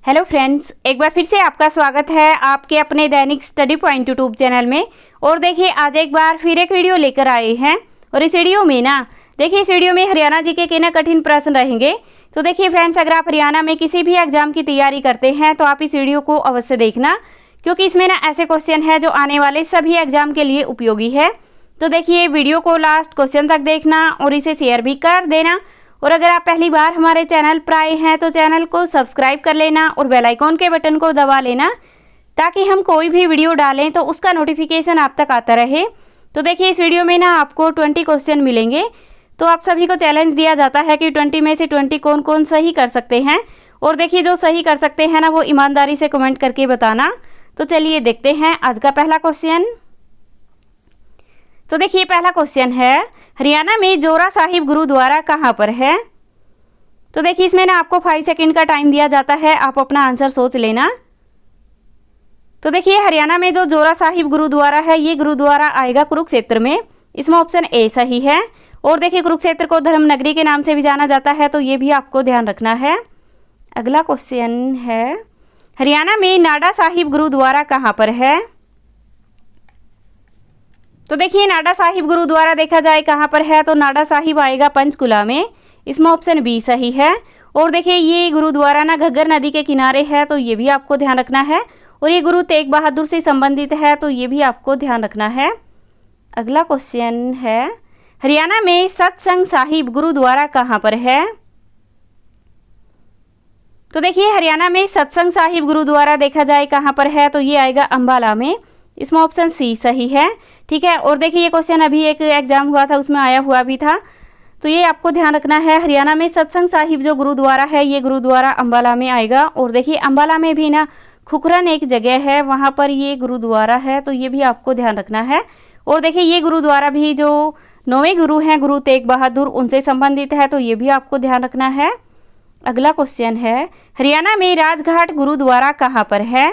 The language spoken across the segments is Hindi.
हेलो फ्रेंड्स, एक बार फिर से आपका स्वागत है आपके अपने दैनिक स्टडी पॉइंट यूट्यूब चैनल में। और देखिए आज एक बार फिर एक वीडियो लेकर आए हैं और इस वीडियो में इस वीडियो में हरियाणा जीके के कठिन प्रश्न रहेंगे। तो देखिए फ्रेंड्स, अगर आप हरियाणा में किसी भी एग्जाम की तैयारी करते हैं तो आप इस वीडियो को अवश्य देखना, क्योंकि इसमें ऐसे क्वेश्चन है जो आने वाले सभी एग्जाम के लिए उपयोगी है। तो देखिए वीडियो को लास्ट क्वेश्चन तक देखना और इसे शेयर भी कर देना। और अगर आप पहली बार हमारे चैनल पर आए हैं तो चैनल को सब्सक्राइब कर लेना और बेल आइकॉन के बटन को दबा लेना, ताकि हम कोई भी वीडियो डालें तो उसका नोटिफिकेशन आप तक आता रहे। तो देखिए इस वीडियो में आपको 20 क्वेश्चन मिलेंगे। तो आप सभी को चैलेंज दिया जाता है कि 20 में से 20 कौन कौन सही कर सकते हैं। और देखिए जो सही कर सकते हैं वो ईमानदारी से कमेंट करके बताना। तो चलिए देखते हैं आज का पहला क्वेश्चन। तो देखिए पहला क्वेश्चन है, हरियाणा में जोरा साहिब गुरुद्वारा कहाँ पर है। तो देखिए इसमें आपको 5 सेकंड का टाइम दिया जाता है, आप अपना आंसर सोच लेना। तो देखिए हरियाणा में जो जोरा साहिब गुरुद्वारा है ये गुरुद्वारा आएगा कुरुक्षेत्र में। इसमें ऑप्शन ए सही है। और देखिए कुरुक्षेत्र को धर्म नगरी के नाम से भी जाना जाता है, तो ये भी आपको ध्यान रखना है। अगला क्वेश्चन है, हरियाणा में नाडा साहिब गुरुद्वारा कहाँ पर है। तो देखिए नाडा साहिब गुरुद्वारा देखा जाए कहाँ पर है, तो नाडा साहिब आएगा पंचकुला में। इसमें ऑप्शन बी सही है। और देखिए ये गुरुद्वारा घग्गर नदी के किनारे है, तो ये भी आपको ध्यान रखना है। और ये गुरु तेग बहादुर से संबंधित है, तो ये भी आपको ध्यान रखना है। अगला क्वेश्चन है, हरियाणा में सत्संग साहिब गुरुद्वारा कहाँ पर है। तो देखिए हरियाणा में सत्संग साहिब गुरुद्वारा देखा जाए कहाँ पर है, तो ये आएगा अंबाला में। इसमें ऑप्शन सी सही है। ठीक है। और देखिए ये क्वेश्चन अभी एक एग्जाम हुआ था उसमें आया हुआ भी था, तो ये आपको ध्यान रखना है। हरियाणा में सत्संग साहिब जो गुरुद्वारा है ये गुरुद्वारा अंबाला में आएगा। और देखिए अंबाला में भी खुखरन एक जगह है, वहाँ पर ये गुरुद्वारा है, तो ये भी आपको ध्यान रखना है। और देखिए ये गुरुद्वारा भी जो 9वें गुरु हैं गुरु तेग बहादुर उनसे संबंधित है, तो ये भी आपको ध्यान रखना है। अगला क्वेश्चन है, हरियाणा में राजघाट गुरुद्वारा कहाँ पर है।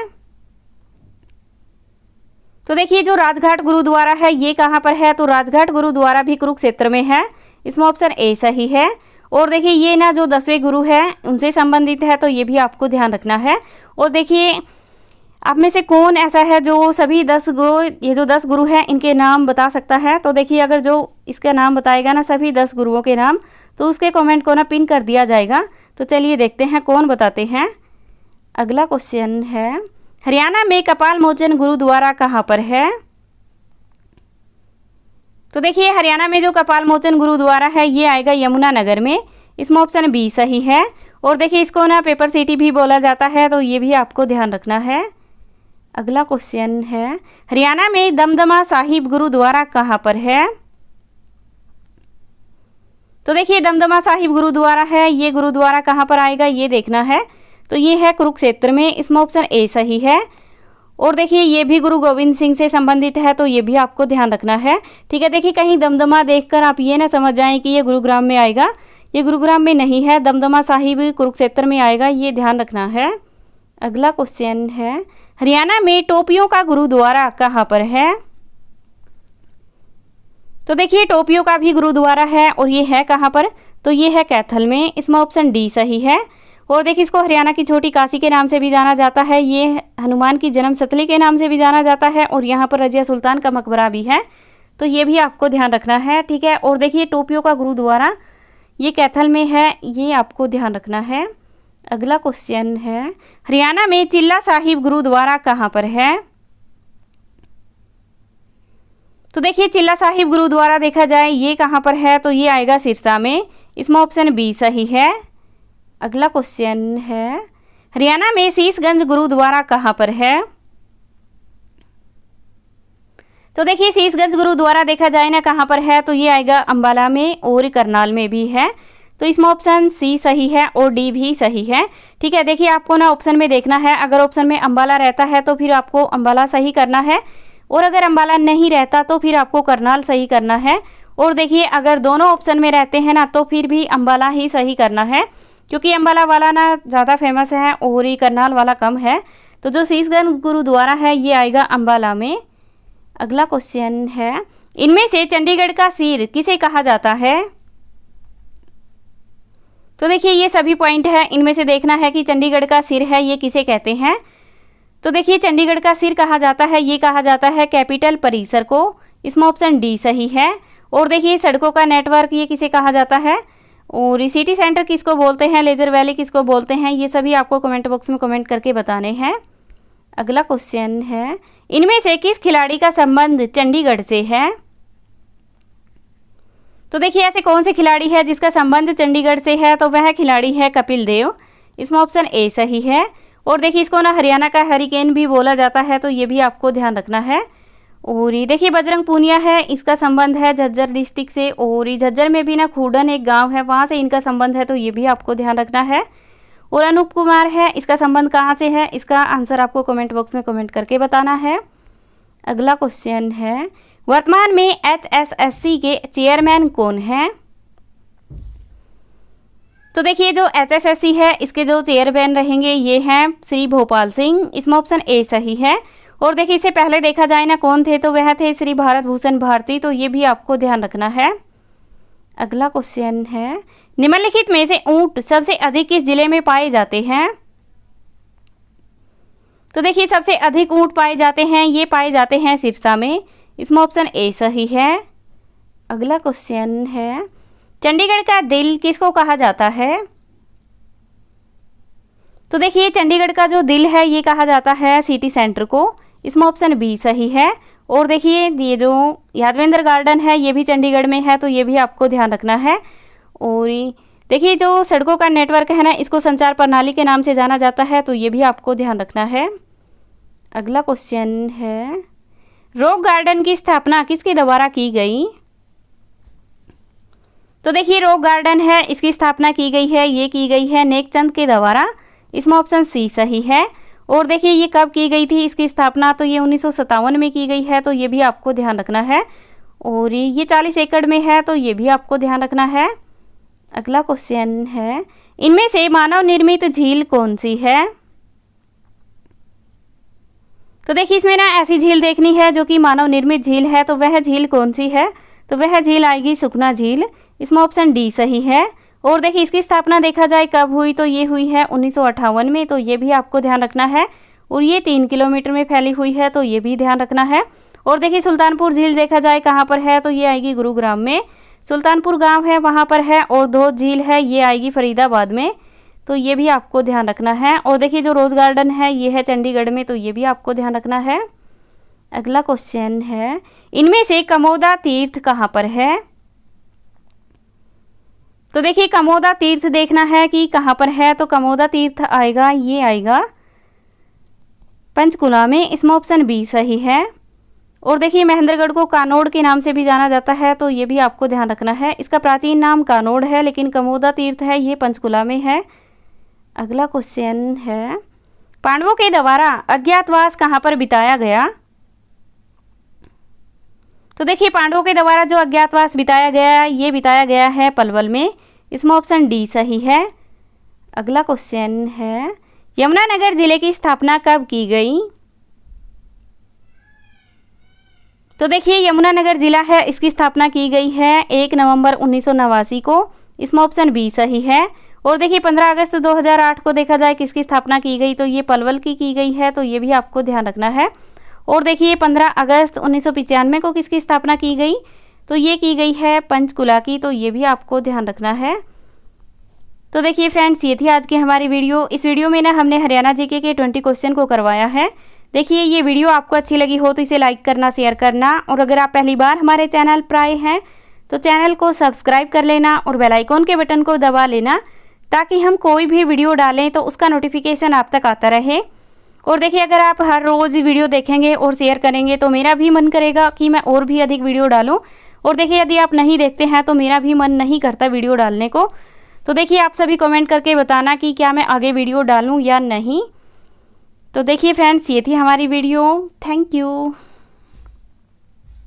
तो देखिए जो राजघाट गुरुद्वारा है ये कहाँ पर है, तो राजघाट गुरुद्वारा भी कुरुक्षेत्र में है। इसमें ऑप्शन ए सही है। और देखिए ये जो 10वें गुरु है उनसे संबंधित है, तो ये भी आपको ध्यान रखना है। और देखिए आप में से कौन ऐसा है जो सभी 10 गुरु, ये जो 10 गुरु हैं इनके नाम बता सकता है। तो देखिए अगर जो इसका नाम बताएगा सभी 10 गुरुओं के नाम, तो उसके कमेंट को पिन कर दिया जाएगा। तो चलिए देखते हैं कौन बताते हैं। अगला क्वेश्चन है, हरियाणा में कपाल मोचन गुरुद्वारा कहाँ पर है। तो देखिए हरियाणा में जो कपाल मोचन गुरुद्वारा है ये आएगा यमुनानगर में। इसमें ऑप्शन बी सही है। और देखिए इसको पेपर सिटी भी बोला जाता है, तो ये भी आपको ध्यान रखना है। अगला क्वेश्चन है, हरियाणा में दमदमा साहिब गुरुद्वारा कहाँ पर है। तो देखिए दमदमा साहिब गुरुद्वारा है ये गुरुद्वारा कहाँ पर आएगा ये देखना है। तो ये है कुरुक्षेत्र में। इसमें ऑप्शन ए सही है। और देखिए ये भी गुरु गोविंद सिंह से संबंधित है, तो ये भी आपको ध्यान रखना है। ठीक है। देखिए कहीं दमदमा देखकर आप ये ना समझ जाएं कि ये गुरुग्राम में आएगा, ये गुरुग्राम में नहीं है, दमदमा साहिब कुरुक्षेत्र में आएगा, ये ध्यान रखना है। अगला क्वेश्चन है, हरियाणा में टोपियों का गुरुद्वारा कहाँ पर है। तो देखिए टोपियों का भी गुरुद्वारा है और ये है कहाँ पर, तो ये है कैथल में। इसमें ऑप्शन डी सही है। और देखिए इसको हरियाणा की छोटी काशी के नाम से भी जाना जाता है, ये हनुमान की जन्म स्थली के नाम से भी जाना जाता है, और यहाँ पर रजिया सुल्तान का मकबरा भी है, तो ये भी आपको ध्यान रखना है। ठीक है। और देखिए टोपियों का गुरुद्वारा ये कैथल में है, ये आपको ध्यान रखना है। अगला क्वेश्चन है, हरियाणा में चिल्ला साहिब गुरुद्वारा कहाँ पर है। तो देखिए चिल्ला साहिब गुरुद्वारा देखा जाए ये कहाँ पर है, तो ये आएगा सिरसा में। इसमें ऑप्शन बी सही है। अगला क्वेश्चन है, हरियाणा में शीशगंज गुरुद्वारा कहाँ पर है। तो देखिए शीशगंज गुरुद्वारा देखा जाए कहाँ पर है, तो ये आएगा अंबाला में और करनाल में भी है, तो इसमें ऑप्शन सी सही है और डी भी सही है। ठीक है। देखिए आपको ऑप्शन में देखना है, अगर ऑप्शन में अंबाला रहता है तो फिर आपको अंबाला सही करना है, और अगर अंबाला नहीं रहता तो फिर आपको करनाल सही करना है। और देखिए अगर दोनों ऑप्शन में रहते हैं तो फिर भी अंबाला ही सही करना है, क्योंकि अंबाला वाला ज़्यादा फेमस है और ये करनाल वाला कम है। तो जो शीशगंज गुरुद्वारा है ये आएगा अंबाला में। अगला क्वेश्चन है, इनमें से चंडीगढ़ का सिर किसे कहा जाता है। तो देखिए ये सभी पॉइंट है, इनमें से देखना है कि चंडीगढ़ का सिर है ये किसे कहते हैं। तो देखिए चंडीगढ़ का सिर कहा जाता है, ये कहा जाता है कैपिटल परिसर को। इसमें ऑप्शन डी सही है। और देखिए सड़कों का नेटवर्क ये किसे कहा जाता है, और सिटी सेंटर किसको बोलते हैं, लेजर वैली किसको बोलते हैं, ये सभी आपको कमेंट बॉक्स में कमेंट करके बताने हैं। अगला क्वेश्चन है, इनमें से किस खिलाड़ी का संबंध चंडीगढ़ से है। तो देखिए ऐसे कौन से खिलाड़ी है जिसका संबंध चंडीगढ़ से है, तो वह खिलाड़ी है कपिल देव। इसमें ऑप्शन ए सही है। और देखिए इसको ना हरियाणा का हरिकेन भी बोला जाता है, तो ये भी आपको ध्यान रखना है। और ये देखिए बजरंग पूनिया है, इसका संबंध है झज्जर डिस्ट्रिक्ट से। और ये झज्जर में भी ना खूडन एक गांव है, वहाँ से इनका संबंध है, तो ये भी आपको ध्यान रखना है। और अनूप कुमार है, इसका संबंध कहाँ से है, इसका आंसर आपको कमेंट बॉक्स में कमेंट करके बताना है। अगला क्वेश्चन है, वर्तमान में HSSC के चेयरमैन कौन हैं। तो देखिए जो HSSC है इसके जो चेयरमैन रहेंगे ये हैं श्री भोपाल सिंह। इसमें ऑप्शन ए सही है। और देखिए इससे पहले देखा जाए ना कौन थे, तो वह थे श्री भारत भूषण भारती, तो ये भी आपको ध्यान रखना है। अगला क्वेश्चन है, निम्नलिखित में से ऊंट सबसे अधिक किस जिले में पाए जाते हैं। तो देखिए सबसे अधिक ऊंट पाए जाते हैं, ये पाए जाते हैं सिरसा में। इसमें ऑप्शन ए सही है। अगला क्वेश्चन है, चंडीगढ़ का दिल किसको कहा जाता है। तो देखिए चंडीगढ़ का जो दिल है ये कहा जाता है सिटी सेंटर को। इसमें ऑप्शन बी सही है। और देखिए ये जो यादवेंद्र गार्डन है ये भी चंडीगढ़ में है, तो ये भी आपको ध्यान रखना है। और देखिए जो सड़कों का नेटवर्क है ना, इसको संचार प्रणाली के नाम से जाना जाता है, तो ये भी आपको ध्यान रखना है। अगला क्वेश्चन है, रॉक गार्डन की स्थापना किसके द्वारा की गई। तो देखिए रॉक गार्डन है इसकी स्थापना की गई है, ये की गई है नेकचंद के द्वारा। इसमें ऑप्शन सी सही है। और देखिए ये कब की गई थी इसकी स्थापना, तो ये 1957 में की गई है, तो ये भी आपको ध्यान रखना है। और ये 40 एकड़ में है, तो ये भी आपको ध्यान रखना है। अगला क्वेश्चन है, इनमें से मानव निर्मित झील कौन सी है। तो देखिए इसमें ना ऐसी झील देखनी है जो कि मानव निर्मित झील है, तो वह झील कौन सी है, तो वह झील आएगी सुखना झील। इसमें ऑप्शन डी सही है। और देखिए इसकी स्थापना देखा जाए कब हुई, तो ये हुई है 1958 में, तो ये भी आपको ध्यान रखना है। और ये 3 किलोमीटर में फैली हुई है, तो ये भी ध्यान रखना है। और देखिए सुल्तानपुर झील देखा जाए कहाँ पर है, तो ये आएगी गुरुग्राम में। सुल्तानपुर गांव है वहाँ पर है। और धोद झील है ये आएगी फरीदाबाद में, तो ये भी आपको ध्यान रखना है। और देखिए जो रोज़ गार्डन है ये है चंडीगढ़ में, तो ये भी आपको ध्यान रखना है। अगला क्वेश्चन है, इनमें से कमोदा तीर्थ कहाँ पर है। तो देखिए कमोदा तीर्थ देखना है कि कहाँ पर है, तो कमोदा तीर्थ आएगा, ये आएगा पंचकुला में। इसमें ऑप्शन बी सही है। और देखिए महेंद्रगढ़ को कानोड़ के नाम से भी जाना जाता है, तो ये भी आपको ध्यान रखना है। इसका प्राचीन नाम कानोड़ है, लेकिन कमोदा तीर्थ है ये पंचकुला में है। अगला क्वेश्चन है, पांडवों के द्वारा अज्ञातवास कहाँ पर बिताया गया। तो देखिए पांडवों के द्वारा जो अज्ञातवास बिताया गया ये बिताया गया है पलवल में। इसमें ऑप्शन डी सही है। अगला क्वेश्चन है, यमुनानगर जिले की स्थापना कब की गई। तो देखिए यमुनानगर जिला है इसकी स्थापना की गई है 1 नवंबर 1989 को। इसमें ऑप्शन बी सही है। और देखिए 15 अगस्त 2008 को देखा जाए किसकी स्थापना की गई, तो ये पलवल की गई है, तो ये भी आपको ध्यान रखना है। और देखिए 15 अगस्त 1995 को किसकी स्थापना की गई, तो ये की गई है पंचकुला की, तो ये भी आपको ध्यान रखना है। तो देखिए फ्रेंड्स ये थी आज की हमारी वीडियो। इस वीडियो में ना हमने हरियाणा जीके के 20 क्वेश्चन को करवाया है। देखिए ये वीडियो आपको अच्छी लगी हो तो इसे लाइक करना, शेयर करना, और अगर आप पहली बार हमारे चैनल पर आए हैं तो चैनल को सब्सक्राइब कर लेना और बेल आइकॉन के बटन को दबा लेना, ताकि हम कोई भी वीडियो डालें तो उसका नोटिफिकेशन आप तक आता रहे। और देखिए अगर आप हर रोज़ वीडियो देखेंगे और शेयर करेंगे तो मेरा भी मन करेगा कि मैं और भी अधिक वीडियो डालूं। और देखिए यदि आप नहीं देखते हैं तो मेरा भी मन नहीं करता वीडियो डालने को। तो देखिए आप सभी कमेंट करके बताना कि क्या मैं आगे वीडियो डालूं या नहीं। तो देखिए फ्रेंड्स ये थी हमारी वीडियो। Thank you.